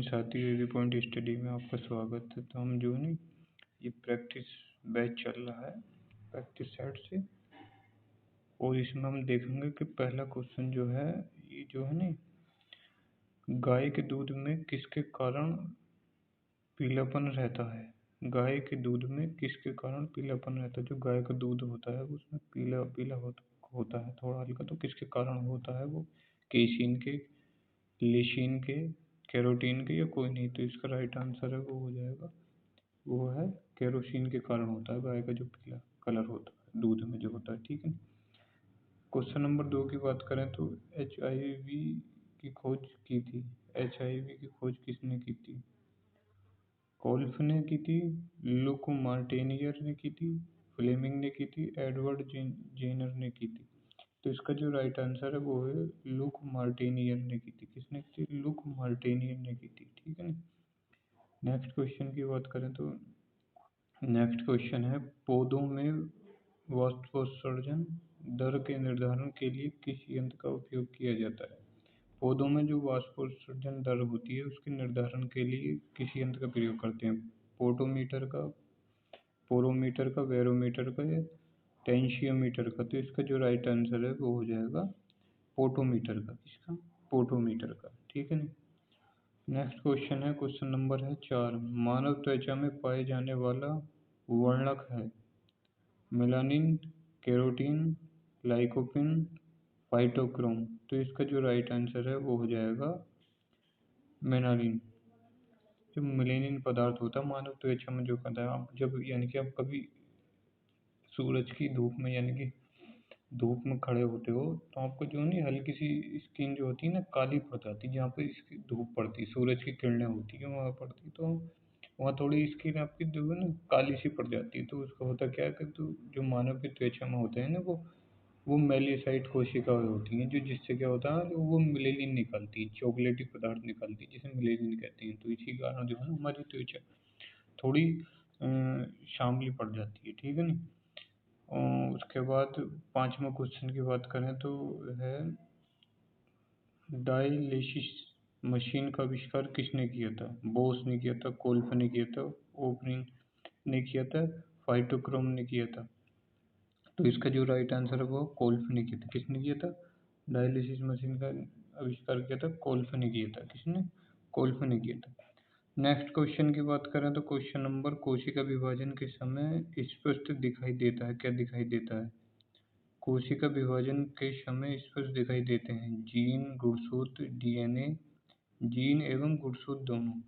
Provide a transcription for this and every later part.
साथी review point study में आपका स्वागत है। तो हम जो है ना ये प्रैक्टिस बैच चल रहा है प्रैक्टिस सेट से, और इसमें हम देखेंगे कि पहला क्वेश्चन जो है ये जो है ना गाय के दूध में किसके कारण पीलापन रहता है। गाय के दूध में किसके कारण पीलापन रहता है। जो गाय का दूध होता है उसमें पीला पीला होता है थोड़ा हल्का, तो किसके कारण होता है वो? केसिन के, लिशिन के, कैरोटीन के, या कोई नहीं। तो इसका राइट आंसर है वो हो जाएगा, वो है केरोसिन के कारण होता है गाय का जो पीला कलर होता है दूध में जो होता है। ठीक है। क्वेश्चन नंबर 2 की बात करें तो HIV की खोज की थी। HIV की खोज किसने की थी? कोल्फ ने की थी, लुक मार्टेनियर ने की थी, फ्लेमिंग ने की थी, एडवर्ड जेनर ने की थी। तो इसका जो राइट आंसर है वो है लुक मार्टेनियर ने की थी। किसने की थी? लुक मार्टेनियर ने की थी। ठीक है। नेक्स्ट क्वेश्चन की बात करें तो नेक्स्ट क्वेश्चन है, पौधों में वाष्पोत्सर्जन दर के निर्धारण के लिए किस यंत्र का उपयोग किया जाता है? पौधों में जो वाष्पोत्सर्जन दर होती है उसके निर्धारण के लिए किस यंत्र का प्रयोग करते हैं? पोटोमीटर का, पोरोमीटर का, बैरोमीटर का, या टेंशियोमीटर का। तो इसका जो राइट आंसर है वो हो जाएगा पोटोमीटर का। किसका? पोटोमीटर का। ठीक है। नेक्स्ट क्वेश्चन है, क्वेश्चन नंबर है 4। मानव त्वचा में पाए जाने वाला वर्णक है मेलानिन, केरोटीन, लाइकोपिन, फाइटोक्रोम। तो इसका जो राइट आंसर है वो हो जाएगा मेलानिन। जो मेलानिन पदार्थ होता है मानव त्वचा में जो कहता है, आप जब यानी कि आप कभी सूरज की धूप में यानी कि धूप में खड़े होते हो तो आपको जो है ना हल्की सी स्किन जो होती है ना काली पड़ जाती है, जहाँ पे इसकी धूप पड़ती है, सूरज की किरणें होती है वहाँ पड़ती, तो वहाँ थोड़ी स्किन आपकी जो है ना काली सी पड़ जाती है। तो उसका होता क्या है कि तो जो मानव की त्वचा में होते हैं ना वो मेलिसाइट कोशिकाएं होती हैं, जो जिससे क्या होता है वो मिलेनिन निकालती है, चॉकलेटी पदार्थ निकालती है जिसे मिलेनिन कहते हैं। तो इसी कारण जो है ना हमारी त्वचा थोड़ी श्यामली पड़ जाती है। ठीक है ना। और उसके बाद 5वां क्वेश्चन की बात करें तो है डायलिसिस मशीन का आविष्कार किसने किया था? बोस ने किया था, कोल्फ ने किया था, ओपरिंग ने किया था, फाइटोक्रोम ने किया था। तो इसका जो राइट आंसर है वो कोल्फ ने किया था। किसने किया था? डायलिसिस मशीन का आविष्कार किया था कोल्फ ने किया था। किसने? कोल्फ ने किया था। नेक्स्ट क्वेश्चन की बात करें तो क्वेश्चन नंबर, कोशिका विभाजन के समय स्पष्ट दिखाई देता है। क्या दिखाई देता है? कोशिका विभाजन के समय स्पष्ट दिखाई देते हैं जीन, गुणसूत्र, डीएनए। जीन एवं गुणसूत्र दोनों।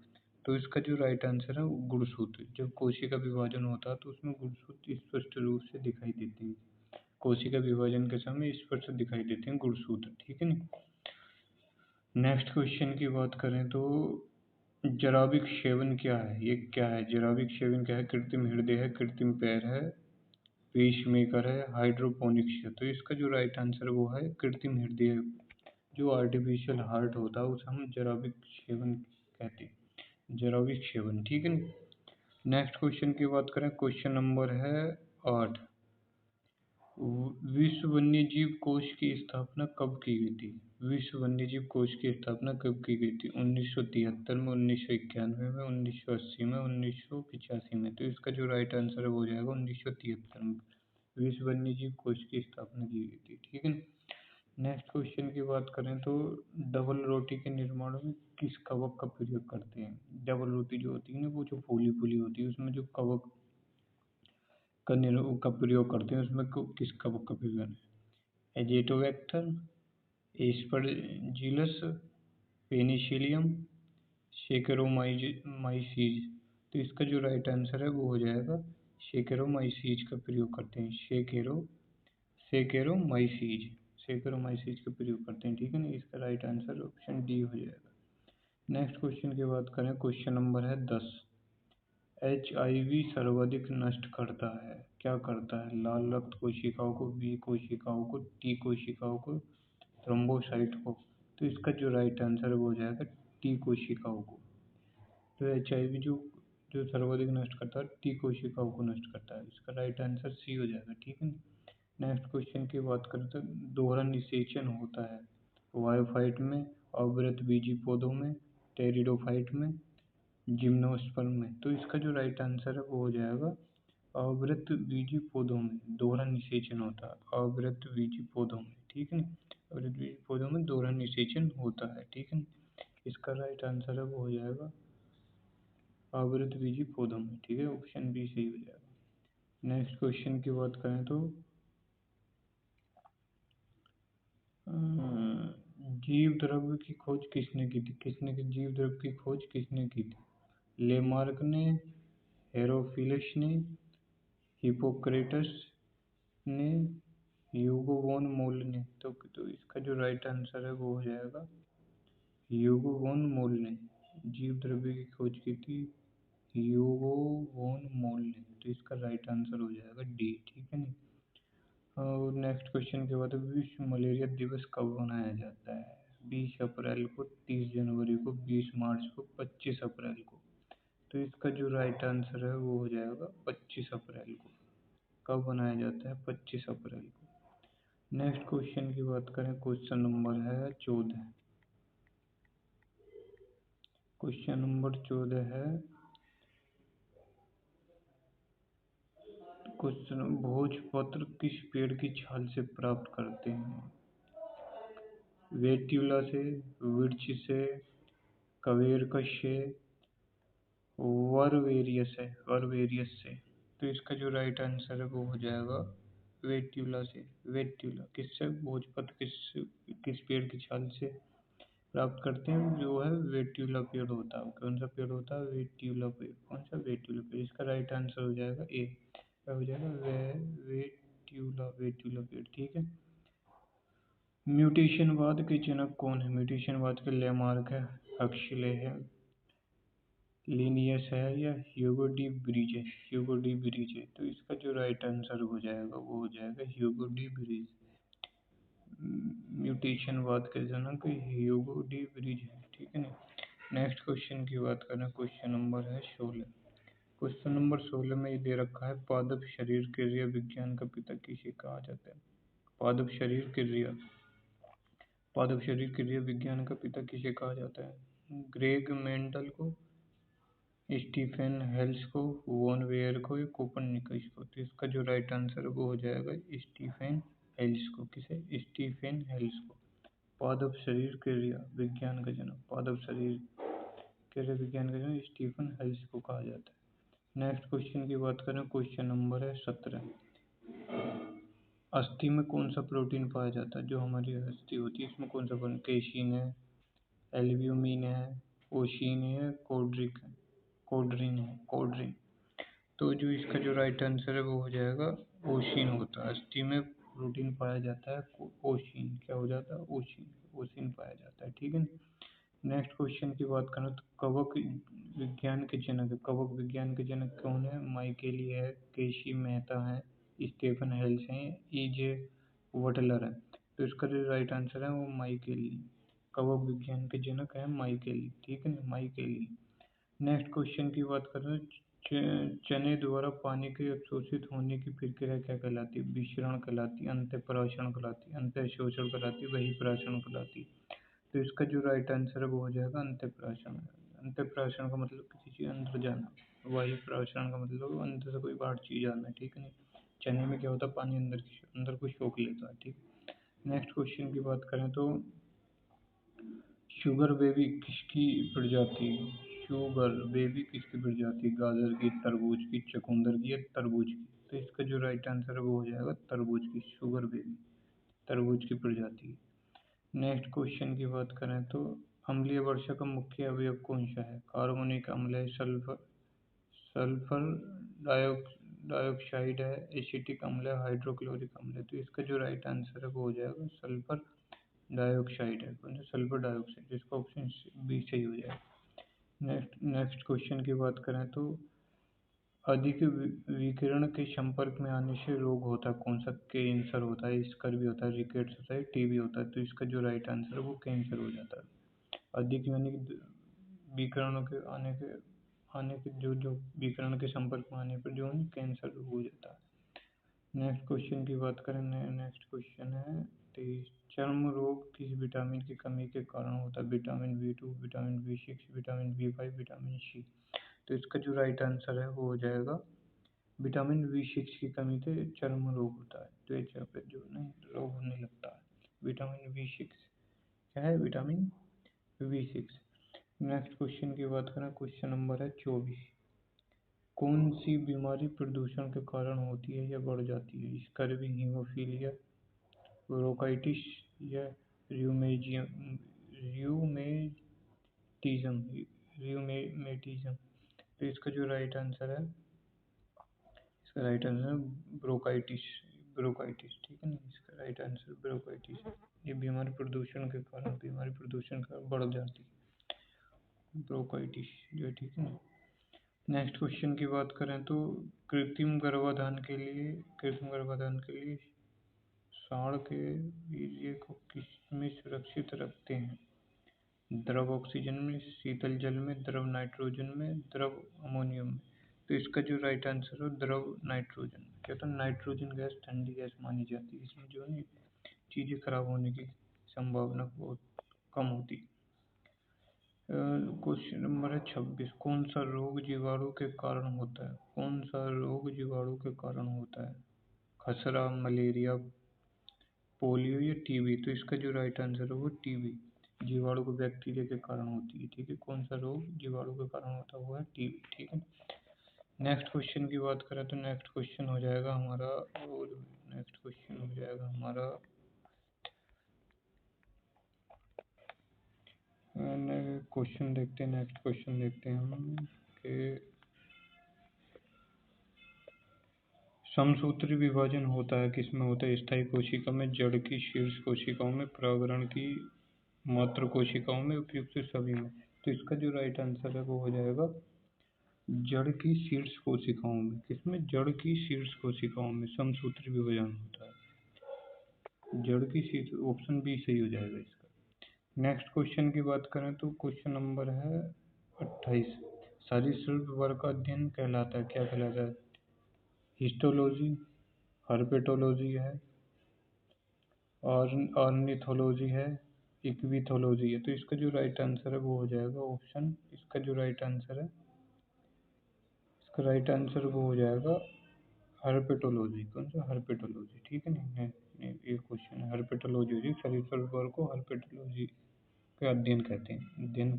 तो इसका जो राइट आंसर है वो गुणसूत्र। जब कोशिका विभाजन होता है तो उसमें गुणसूत्र स्पष्ट रूप से दिखाई देते हैं। कोशिका विभाजन के समय स्पष्ट दिखाई देते हैं गुणसूत्र। ठीक है ना। नेक्स्ट क्वेश्चन की बात करें तो जराविक सेवन क्या है? ये क्या है? जराविक सेवन क्या है? कृत्रिम हृदय है, कृत्रिम पैर है, पेसमेकर है, हाइड्रोपोनिक्स है। तो इसका जो राइट आंसर वो है कृत्रिम हृदय। जो आर्टिफिशियल हार्ट होता है उसे हम जराविक सेवन कहते हैं, जराविक सेवन। ठीक है। नेक्स्ट क्वेश्चन की बात करें, क्वेश्चन नंबर है 8। विश्व वन्यजीव कोष की स्थापना कब की गई थी? विश्व वन्यजीव कोष की स्थापना कब की गई थी? 1973 में, 1991 में, 1980 में, 1985 में। तो इसका जो राइट आंसर है वो हो जाएगा 1973 में विश्व वन्यजीव कोष की स्थापना की गई थी। ठीक है। नेक्स्ट क्वेश्चन की बात करें तो डबल रोटी के निर्माण में किस कवक का प्रयोग करते हैं? डबल रोटी जो होती है ना वो जो फूली फूली होती है उसमें जो कवक का प्रयोग करते हैं उसमें किस कवक का प्रयोग है? Azotobacter, Aspergillus, Penicillium, Saccharomyces. तो इसका जो राइट आंसर है वो हो जाएगा सेकेरोमाइसीज का प्रयोग करते हैं। सेकेरोमाइसीज, सेकेरोमाइसीज का प्रयोग करते हैं। ठीक है ना। इसका राइट आंसर ऑप्शन डी हो जाएगा। नेक्स्ट क्वेश्चन की बात करें, क्वेश्चन नंबर है 10। HIV सर्वाधिक नष्ट करता है। क्या करता है? लाल रक्त कोशिकाओं को, बी कोशिकाओं को, टी कोशिकाओं को, थ्रोम्बोसाइट को। तो इसका जो राइट आंसर हो जाएगा टी कोशिकाओं को। तो HIV जो जो सर्वाधिक नष्ट करता है टी कोशिकाओं को नष्ट करता है। इसका राइट आंसर सी हो जाएगा। ठीक है। नेक्स्ट क्वेश्चन की बात करें तो दोहरा निषेचन होता है वायोफाइट में, अवृतबीजी पौधों में, टेरिडोफाइट में, जिम्नोस्पर्म में। तो इसका जो राइट आंसर है वो हो जाएगा आवृतबीजी पौधों में दोहरा निषेचन होता है। आवृतबीजी पौधों में, ठीक है ना, आवृतबीजी पौधों में दोहरा निषेचन होता है, ठीक है। इसका राइट आंसर है वो हो जाएगा आवृतबीजी पौधों में, ठीक है, ऑप्शन बी सही हो जाएगा। नेक्स्ट क्वेश्चन की बात करें तो जीव द्रव्य की खोज किसने की थी? किसने की जीव द्रव्य की खोज किसने की थी? लेमार्क ने, हेरोफिलस ने, हिपोक्रेटस ने, ह्यूगो वॉन मोल ने। तो इसका जो राइट आंसर है वो हो जाएगा ह्यूगो वॉन मोल ने। जीव द्रव्य की खोज की थी ह्यूगो वॉन मोल ने। तो इसका राइट आंसर हो जाएगा डी, ठीक है ना। और नेक्स्ट क्वेश्चन के बाद विश्व मलेरिया दिवस कब मनाया जाता है? 20 अप्रैल को, 30 जनवरी को, 20 मार्च को, 25 अप्रैल को। तो इसका जो राइट आंसर है वो हो जाएगा 25 अप्रैल को। कब मनाया जाता है? 25 अप्रैल को। नेक्स्ट क्वेश्चन की बात करें, क्वेश्चन नंबर है 14। क्वेश्चन नंबर 14 है, क्वेश्चन, भोजपत्र किस पेड़ की छाल से प्राप्त करते हैं? वेट्युला से, वृक्ष से, कवेर्कस से, वर्वेरियस से। तो इसका जो राइट आंसर है वो हो जाएगा वेट्युला से। वेट्युला किससे, भोजपत्र किस पेड़ की छाल से प्राप्त करते हैं? जो है वेट्युला पेड़ होता है। कौन सा पेड़ होता है? वेट्युला पेड़। कौन सा? वेट्युला पेड़। इसका राइट आंसर हो जाएगा ए, क्या हो जाएगा? वेट्युला पेड़, ठीक है। म्यूटेशनवाद के जनक कौन है? म्यूटेशनवाद के लेमार्क है, हक्सले है, लिनियस है, या ह्यूगो डी ब्रीज है? ह्यूगो डी ब्रीज है। तो इसका जो राइट आंसर हो जाएगा वो हो जाएगा ह्यूगो डी ब्रीज। म्यूटेशनवाद के जनक ह्यूगो डी ब्रीज है, ठीक है ना। नेक्स्ट क्वेश्चन की बात करें, क्वेश्चन नंबर है 16। क्वेश्चन नंबर 16 में ये दे रखा है, पादप शरीर क्रिया विज्ञान का पिता किसे कहा जाता है? पादप शरीर क्रिया, पादप शरीर क्रिया विज्ञान का पिता किसे कहा जाता है? ग्रेग मेंडल को, स्टीफेन हेल्स को, वॉन वेयर को, या कोपरनिकस को। तो इसका जो राइट आंसर है वो हो जाएगा स्टीफेन हेल्स को। किसे? स्टीफेन हेल्स को। पादप शरीर क्रिया विज्ञान का जनक, पादप शरीर क्रिया विज्ञान का जनक स्टीफन हेल्स को कहा जाता है। नेक्स्ट क्वेश्चन की बात करें, क्वेश्चन नंबर है 17। अस्थि में कौन सा प्रोटीन पाया जाता है? जो हमारी अस्थि होती है इसमें कौन सा प्रोटीन? केशिन है, एल्ब्यूमिन है, ओशिन है, कोड्रिन है, कोड्रिन। तो जो इसका जो राइट आंसर है वो हो जाएगा ओशिन होता है। अस्थि में प्रोटीन पाया जाता है ओशिन। क्या हो जाता है? ओशिन, ओशिन पाया जाता है, ठीक है। नेक्स्ट क्वेश्चन की बात करें तो कवक विज्ञान के जनक, कवक विज्ञान के जनक कौन है? माइकेली है, केसी मेहता है, स्टीफन हेल्स हैं, E.J. वटलर है। तो इसका जो राइट आंसर है वो माइकेली। कवक विज्ञान के जनक है माइकेली, ठीक है ना, माइकेली। नेक्स्ट क्वेश्चन की बात करें, चने द्वारा पानी के अवशोषित होने की प्रक्रिया क्या कहलाती है? विसरण कहलाती, अंतःप्राशन कहलाती, अंतःशोषण कहलाती, बहिर्प्राशन कहलाती। तो इसका जो राइट आंसर है वो हो जाएगा अंतःप्राशन। अंतःप्राशन का मतलब किसी चीज अंदर जाना, बहिर्प्राशन का मतलब अंदर से कोई बाहर चीज आना, ठीक है। चने में क्या होता है? पानी अंदर को सोख लेता है, ठीक। नेक्स्ट क्वेश्चन की बात करें तो शुगर बेबी किसकी प्रजाति है? शुगर बेबी किसकी प्रजाति? गाजर की, तरबूज की, चुकंदर की, या तरबूज की। तो इसका जो राइट आंसर है वो हो जाएगा तरबूज की। शुगर बेबी तरबूज की प्रजाति। नेक्स्ट क्वेश्चन की बात करें तो अम्लीय वर्षा का मुख्य अवयव कौन सा है? कार्बोनिक अम्ल है, सल्फर सल्फर डाइऑक्साइड है, एसिटिक अम्ल है, हाइड्रोक्लोरिक अम्ल है। तो इसका जो राइट आंसर है वो हो जाएगा सल्फर डाइऑक्साइड है। कौन सा? Sulphur dioxide. जिसका ऑप्शन बी सही हो जाएगा। नेक्स्ट क्वेश्चन की बात करें तो अधिक विकिरण के संपर्क में आने से रोग होता है कौन सा? कैंसर होता है, स्कर्वी होता है, रिकेट्स होता है, टीबी होता है। तो इसका जो राइट आंसर है वो कैंसर हो जाता है। अधिक यानी कि विकिरणों के आने के जो विकिरण के संपर्क में आने पर जो है कैंसर हो जाता है। नेक्स्ट क्वेश्चन की बात करें, नेक्स्ट क्वेश्चन है 23 चर्म रोग किस विटामिन की कमी के कारण होता है? Vitamin B2, vitamin B6, vitamin B5, vitamin C. तो इसका जो राइट आंसर है वो हो जाएगा विटामिन B6 की कमी से चर्म रोग होता है, त्वचा पे जो नहीं रोग होने लगता है। विटामिन B6 क्या है? Vitamin B6। नेक्स्ट क्वेश्चन की बात करें, क्वेश्चन नंबर है 24। कौन सी बीमारी प्रदूषण के कारण होती है या बढ़ जाती है? स्कर्वी, हीमोफीलिया, ब्रोंकाइटिस या र्यूमेटिज्म र्यूमेटिज्म। तो इसका जो राइट आंसर है, इसका राइट आंसर ब्रोंकाइटिस। ब्रोंकाइटिस, ठीक है ना, इसका राइट आंसर ब्रोंकाइटिस। ये बीमारी प्रदूषण के कारण, बीमारी प्रदूषण का बढ़ जाती है, ब्रोंकाइटिस जो है, ठीक है ना। नेक्स्ट क्वेश्चन की बात करें तो कृत्रिम गर्भाधान के लिए सांड के वीर्य को किसमें सुरक्षित रखते हैं? द्रव ऑक्सीजन में, शीतल जल में, द्रव नाइट्रोजन में, द्रव अमोनियम में। तो इसका जो राइट आंसर है द्रव नाइट्रोजन। क्या तो नाइट्रोजन गैस ठंडी गैस मानी जाती है, इसमें जो है चीज़ें खराब होने की संभावना बहुत कम होती है। क्वेश्चन नंबर है 26। कौन सा रोग जीवाणु के कारण होता है? कौन सा रोग जीवाणु के कारण होता है? खसरा, मलेरिया, पोलियो या टीबी। तो इसका जो राइट आंसर है वो टीबी, जीवाणु को बैक्टीरिया के कारण होती है, ठीक है। कौन सा रोग जीवाणु के कारण होता है वो है टीबी, ठीक है। नेक्स्ट क्वेश्चन की बात करें तो नेक्स्ट क्वेश्चन हो जाएगा हमारा, और नेक्स्ट क्वेश्चन हो जाएगा हमारा क्वेश्चन देखते हैं, नेक्स्ट क्वेश्चन देखते हैं हम कि समसूत्री विभाजन होता है किसमें होता है? स्थायी कोशिका में, जड़ की शीर्ष कोशिकाओं में, परागण की मात्र कोशिकाओं में, उपयुक्त सभी में। तो इसका जो राइट आंसर है वो हो जाएगा जड़ की शीर्ष कोशिकाओं में। किसमें? जड़ की शीर्ष कोशिकाओं में समसूत्री विभाजन होता है, जड़ की शीर्ष। ऑप्शन बी सही हो जाएगा इसका। नेक्स्ट क्वेश्चन की बात करें तो क्वेश्चन नंबर है 28। सरीसृप वर्ग का अध्ययन कहलाता है, क्या कहलाता है? हिस्टोलॉजी, हर्पेटोलॉजी है, ऑर्निथोलॉजी है, इक्विथोलॉजी है। तो इसका जो राइट आंसर है वो हो जाएगा ऑप्शन, इसका जो राइट आंसर है, इसका राइट आंसर वो हो जाएगा हर्पेटोलॉजी। कौन सा? हर्पेटोलॉजी, ठीक है ना। ये क्वेश्चन है हर्पेटोलॉजी होगी, सरीसृप वर्ग को हर्पेटोलॉजी का अध्ययन कहते हैं, अध्ययन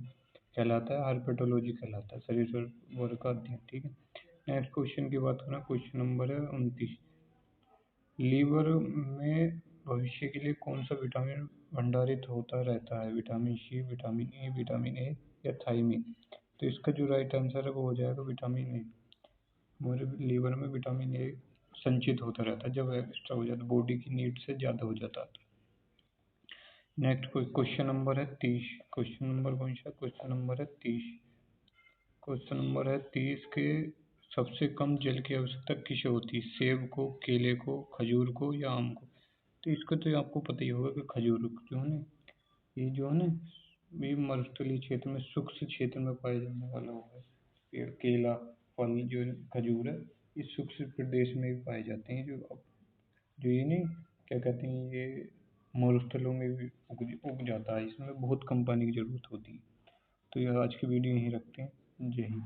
कहलाता है, हर्पेटोलॉजी कहलाता है सरीसृप वर्ग का अध्ययन, ठीक है। नेक्स्ट क्वेश्चन की बात करें, क्वेश्चन नंबर है 29। लीवर में भविष्य के लिए कौन सा विटामिन भंडारित होता रहता है? Vitamin C, vitamin A, vitamin A या थायमिन। तो इसका जो राइट आंसर है वो हो जाएगा विटामिन ए। हमारे लीवर में विटामिन ए संचित होता रहता है, जब एक्स्ट्रा हो जाता है, बॉडी की नीड से ज़्यादा हो जाता है। नेक्स्ट क्वेश्चन नंबर है 30। क्वेश्चन नंबर कौन सा? क्वेश्चन नंबर है 30। क्वेश्चन नंबर है 30 के सबसे कम जल की आवश्यकता किसे होती है? सेब को, केले को, खजूर को या आम को। तो इसका तो आपको पता ही होगा कि खजूर जो है ना, ये जो है ना, ये मरुस्थलीय क्षेत्र में, शुष्क क्षेत्र में पाए जाने वाला हुआ है पेड़। केला, फल जो खजूर है, ये शुष्क प्रदेश में भी पाए जाते हैं। जो ये नहीं, क्या कहते हैं, ये मरुस्थलों में भी उग जाता है, इसमें बहुत कम पानी की जरूरत होती है। तो ये आज की वीडियो यहीं रखते हैं। जय हिंद।